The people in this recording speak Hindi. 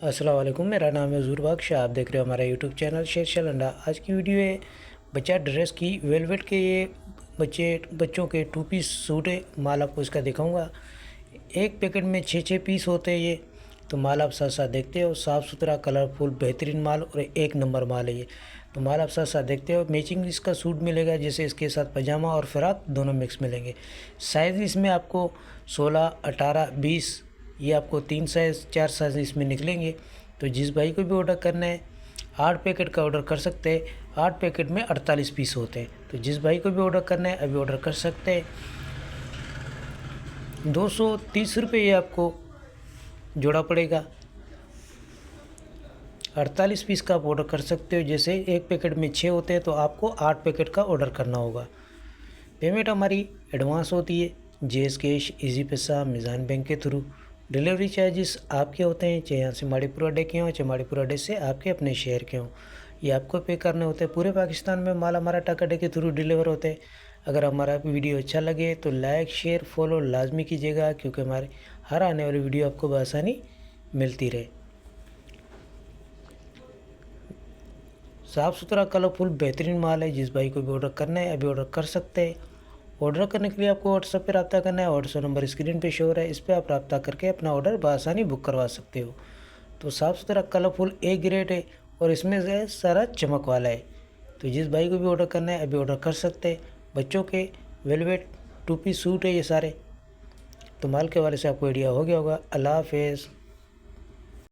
अस्सलाम वालेकुम, मेरा नाम है हज़ूर बख्श। आप देख रहे हो हमारा यूट्यूब चैनल शेर अंडा। आज की वीडियो है बच्चा ड्रेस की वेलवेट के। ये बच्चों के 2 पीस सूट है। माल आपको इसका दिखाऊंगा। एक पैकेट में 6 पीस होते हैं ये। तो माल आप साथ साथ देखते हो। साफ़ सुथरा कलरफुल बेहतरीन माल और एक नंबर माल है ये। तो माल आप साथ साथ देखते हो। मैचिंग इसका सूट मिलेगा, जैसे इसके साथ पजामा और फ़्रॉक दोनों मिक्स मिलेंगे। साइज़ इसमें आपको 16, 18, 20, ये आपको 3 साइज़ 4 साइज़ इसमें निकलेंगे। तो जिस भाई को भी ऑर्डर करना है 8 पैकेट का ऑर्डर कर सकते हैं। 8 पैकेट में 48 पीस होते हैं। तो जिस भाई को भी ऑर्डर करना है अभी ऑर्डर कर सकते हैं। 230 रुपये ये आपको जोड़ा पड़ेगा। 48 पीस का आप ऑर्डर कर सकते हो। जैसे एक पैकेट में 6 होते हैं तो आपको 8 पैकेट का ऑर्डर करना होगा। पेमेंट हमारी एडवांस होती है, जेस कैश, इजी पैसा, मीज़ान बैंक के थ्रू। डिलीवरी चार्जेस आपके होते हैं, चाहे यहाँ से माड़ीपुरा अड्डे के हों, चाहे माड़ीपुरा अड्डे से आपके अपने शहर के हों, ये आपको पे करने होते हैं। पूरे पाकिस्तान में माल हमारा ट्रक अड्डे के थ्रू डिलीवर होते हैं। अगर हमारा वीडियो अच्छा लगे तो लाइक शेयर फॉलो लाजमी कीजिएगा, क्योंकि हमारे हर आने वाली वीडियो आपको बआसानी मिलती रहे। साफ़ सुथरा कलरफुल बेहतरीन माल है। जिस भाई को भी ऑर्डर करना है अभी ऑर्डर कर सकते हैं। ऑर्डर करने के लिए आपको व्हाट्सएप पे रब्ता करना है। व्हाट्सएप नंबर स्क्रीन पे शो हो रहा है, इस पर आप रब्ता करके अपना ऑर्डर बआसानी बुक करवा सकते हो। तो साफ़ सुथरा कलरफुल ए ग्रेड है और इसमें से सारा चमक वाला है। तो जिस भाई को भी ऑर्डर करना है अभी ऑर्डर कर सकते हैं। बच्चों के वेलवेट 2 पीस सूट है ये सारे। तो माल के हवाले से आपको आइडिया हो गया होगा। अल्लाह हाफ़िज़।